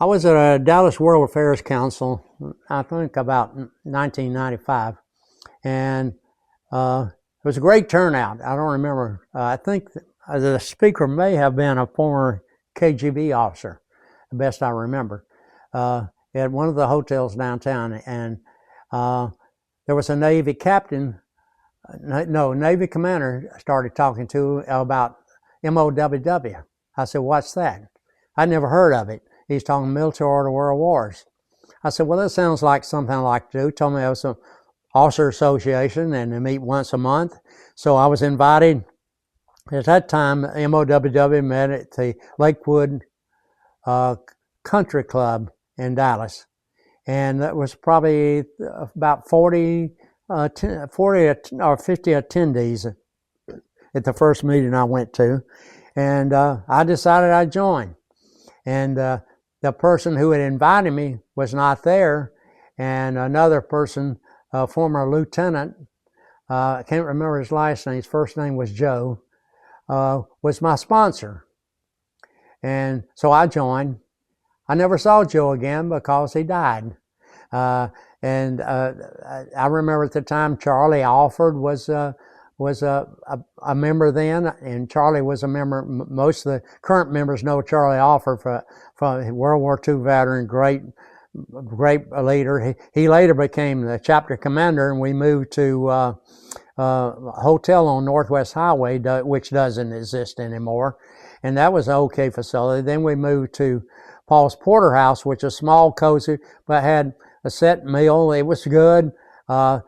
I was at a Dallas World Affairs Council, I think about 1995, and it was a great turnout. I don't remember. I think the speaker may have been a former KGB officer, the best I remember, at one of the hotels downtown. And there was a Navy captain, Navy commander started talking to about MOWW. I said, "What's that?" I'd never heard of it. He's talking military order world wars. I said, "Well, that sounds like something I like to do." He told me it was an officer association and they meet once a month. So I was invited. At that time, MOWW met at the Lakewood Country Club in Dallas. And that was probably about 40 or 50 attendees at the first meeting I went to. And I decided I'd join. And the person who had invited me was not there, and another person, a former lieutenant, I can't remember his last name, his first name was Joe, was my sponsor. And so I joined. I never saw Joe again because he died. I remember at the time Charlie Alford was a member then, and Charlie was a member. Most of the current members know Charlie Alford from World War II veteran, great leader. He later became the chapter commander, and we moved to a hotel on Northwest Highway, which doesn't exist anymore, and that was an okay facility. Then we moved to Paul's Porterhouse, which is small, cozy, but had a set meal. It was good, but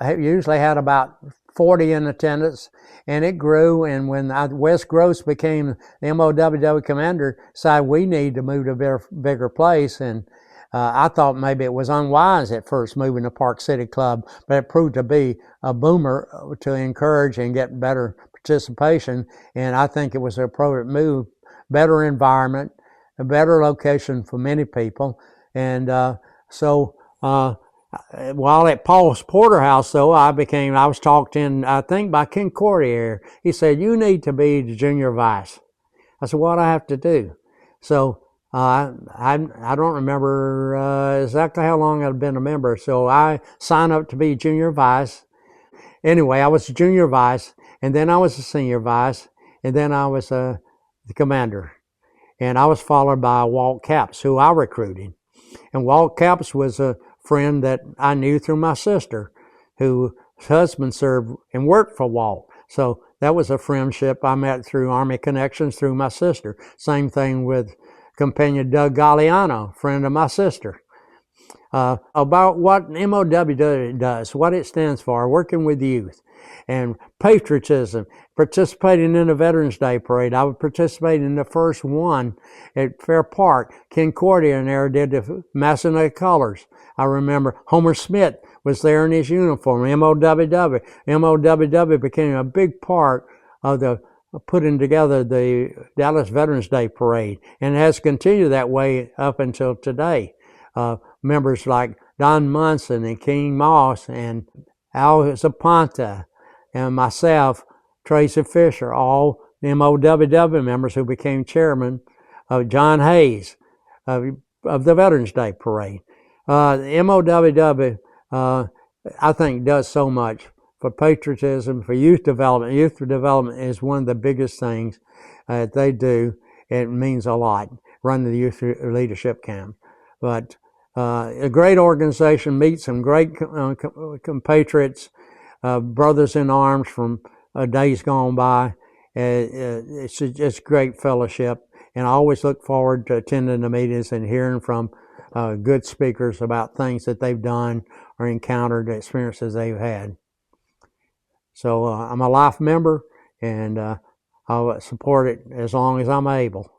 usually had about 40 in attendance, and it grew. And when Wes Gross became the MOWW commander, decided we need to move to a bigger place. And I thought maybe it was unwise at first moving to Park City Club, but it proved to be a boomer to encourage and get better participation. And I think it was an appropriate move, better environment, a better location for many people. And while at Paul's Porterhouse, though, I was talked in, I think, by Ken Cordier. He said, "You need to be the junior vice." I said, "What do I have to do?" So I don't remember exactly how long I'd been a member. So I signed up to be junior vice. Anyway, I was a junior vice, and then I was a senior vice, and then I was the commander. And I was followed by Walt Capps, who I recruited. And Walt Capps was a friend that I knew through my sister, whose husband served and worked for Walt. So that was a friendship I met through Army connections through my sister. Same thing with companion Doug Galliano, friend of my sister. About what MOWW does, what it stands for, working with youth, and patriotism, participating in the Veterans Day Parade. I would participate in the first one at Fair Park. Ken Cordier and there did the Massanutten colors. I remember Homer Smith was there in his uniform, MOWW. MOWW became a big part of the putting together the Dallas Veterans Day Parade, and has continued that way up until today. Members like Don Munson and King Moss and Al Zaponte and myself, Tracy Fisher, all MOWW members who became chairman of John Hayes of the Veterans Day Parade. MOWW, I think, does so much for patriotism, for youth development. Youth development is one of the biggest things they do. It means a lot, running the youth leadership camp. But a great organization, meet some great compatriots, brothers in arms from days gone by. It's just great fellowship, and I always look forward to attending the meetings and hearing from good speakers about things that they've done or encountered, experiences they've had. So I'm a life member, and I'll support it as long as I'm able.